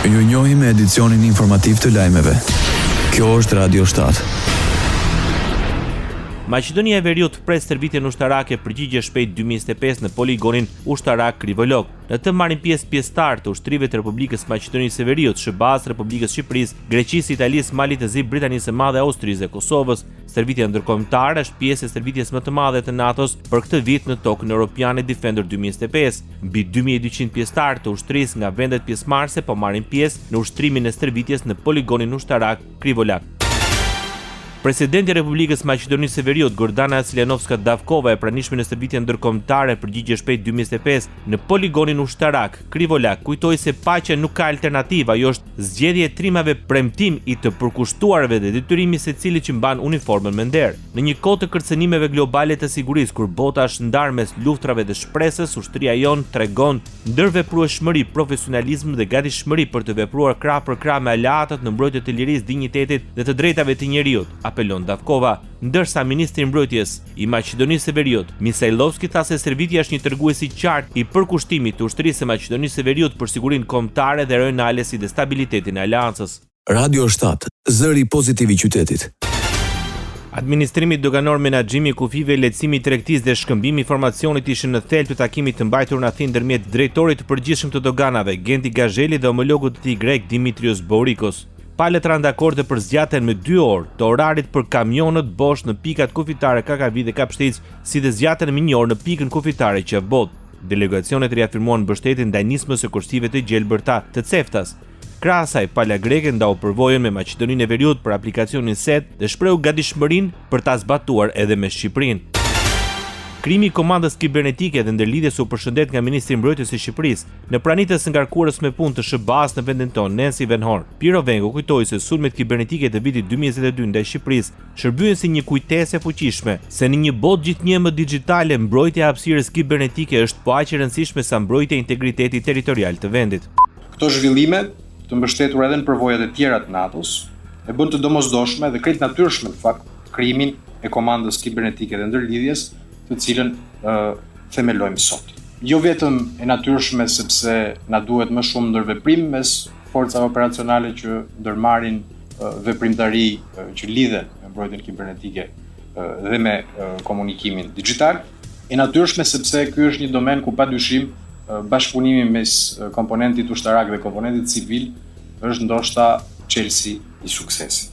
Ju njohim me edicionin informativ të lajmeve. Kjo është Radio 7. Maqedonia e Veriut pres stërvitjen ushtarake përgjigje shpejt 2025 në poligonin ushtarak Krivolog. Në të marrin pjesëtarë të ushtrive të Republikës Maqedonisë së Veriut, SBA-s, Republikës Shqipërisë, Greqisë, Italisë, Malit të Zi, Britanisë së Madhe, Austrisë dhe Kosovës. Stërvitja ndërkombëtare është pjesë e stërvitjes më të madhe të NATO-s për këtë vit në tokën europiane Defender 2025. Mbi 2200 pjesëtarë të ushtrisë nga vendet pjesëmarrëse po marrin pjesë në ushtrimin e stërvitjes në poligonin ushtarak Krivolog. Presidenti i Republikës Maqedonisë së Veriut, Gordana Ciljanovska Davkova, e pranishme në stërvitjen ndërkombëtare përgjigje shpejt 2025 në poligonin ushtarak Krivolog, kujtoi se paqja nuk ka alternativë, ajo është zgjedhje e trimave, premtim i të përkushtuarve dhe detyrimi secilit që mban uniformën me nder. Në një kohë të kërcënimeve globale të sigurisë, kur bota është ndarë mes luftrave dhe shpresës, ushtria jon tregon ndërveprueshmëri, profesionalizëm dhe gatishmëri për të vepruar krah për krah me aleatët në mbrojtje të lirisë, dinjitetit dhe të drejtave të njerëzit, apelon Davkova, ndërsa ministri i mbrojtjes i Maqedonisë së Veriut, Misailovski, tha se stërvitja është një tregues i qartë i përkushtimit të ushtrisë së Maqedonisë së Veriut për sigurinë kombëtare dhe rajonale si dhe stabilitetin e aleancës. Radio 7, zëri pozitiv i qytetit. Administrimi doganor, menaxhimi i kufive, lehtësimi i tregtisë dhe shkëmbimi i informacionit ishin në thelb të takimit të mbajtur në Athinë ndërmjet drejtorit të përgjithshëm të doganave, Gendi Gazheli, dhe homologut të tij grek, Dimitrios Borikos. Palët rënë dakorde për zgjatjen me 2 orë të orarit për kamionët bosh në pikat kufitare Kakavi dhe Kapshtic, si dhe zgjatjen me 1 orë në pikën kufitare Qevbot. Delegacionet riafirmuan mbështetjen ndaj nismës së kushtive të gjelbërta të Ceftas. Krahas asaj, pala greke ndau përvojën me Maqedoninë e Veriut për aplikacionin SET dhe shprehu gatishmërinë për ta zbatuar edhe me Shqipërinë. Krimi i komandës kibernetike dhe ndërlidhjes u përshëndet nga ministri i mbrojtjes së Shqipërisë. Në pranitë të ngarkuarës me punë të SBA-s në vendin tonë, Nancy Van Horn, Piro Vengo kujtoi se sulmet kibernetike të vitit 2022 ndaj Shqipërisë shërbyen si një kujtesë e fuqishme se në një botë gjithnjë më digjitale, mbrojtja e hapësirës kibernetike është po aq e rëndësishme sa mbrojtja e integritetit territorial të vendit. Këto zhvillime, të mbështetura edhe në përvojat e tjera të NATO-s, e bën të domosdoshme dhe krejt natyrshme në fakt krijimin e komandës kibernetike dhe ndërlidhjes, të cilën themelojmë sot. Jo vetëm e natyrshme sepse na duhet më shumë ndërveprim mes forcave operacionale që ndërmarrin veprimtari që lidhen me mbrojtjen kibernetike dhe me komunikimin digjital, e natyrshme sepse ky është një domen ku padyshim bashkëpunimi mes komponentit ushtarak dhe komponentit civil është ndoshta çelësi i suksesit.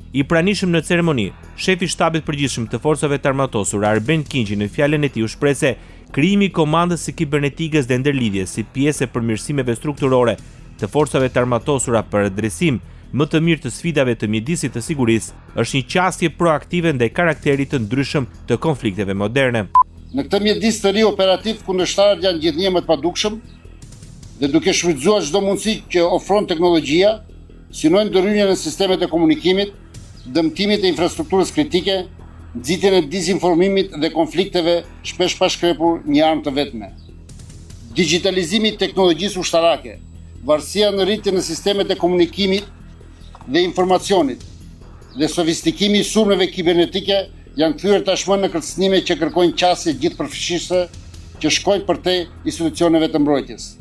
I pranishëm në ceremoni, shefi i shtabit përgjithshëm të forcave të armatosur, Arben Kinçi, në fjalën e tij u shpreh se krijimi i komandës së kibernetikës dhe ndërlidhjes si pjesë e përmirësimeve strukturore të forcave të armatosura për adresim më të mirë të sfidave të mjedisit të sigurisë është një qasje proaktive ndaj karakterit të ndryshëm të konflikteve moderne. Në këtë mjedis të ri operativ, kundërshtarët janë gjithnjë më të padukshëm dhe duke shfrytzuar çdo mundësi që ofron teknologjia, synojnë ndryrjen e sistemet e komunikimit, dëmtimit e infrastrukturës kritike, nxitjen e dizinformimit dhe konflikteve shpesh pa shkrepur një armë të vetme. Digitalizimi i teknologjisë ushtarake, varësia në rritje në sistemet e komunikimit dhe informacionit dhe sofistikimi i sulmeve kibernetike janë kthyer tashmë në kërcënime që kërkojnë qasje gjithëpërfshirëse që shkojnë përtej institucioneve të mbrojtjes.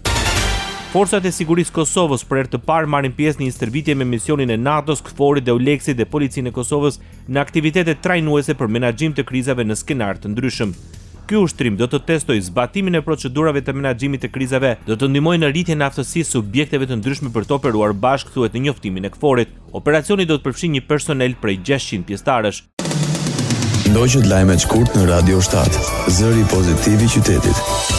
Forcat e sigurisë Kosovës për herë të parë marrin pjesë në një stërvitje me misionin e NATO-s, KFOR-it dhe EULEX-it dhe Policinë e Kosovës në aktivitete trajnuese për menaxhim të krizave në skenar të ndryshëm. Ky ushtrim do të testojë zbatimin e procedurave të menaxhimit të krizave, do të ndihmojë në rritjen e aftësisë së subjekteve të ndryshme për të operuar bashkë, thuhet në njoftimin e KFOR-it. Operacioni do të përfshijë një personel prej 600 pjesëtarësh. Ndoqët lajmet shkurt në Radio 7, zëri pozitiv i qytetit.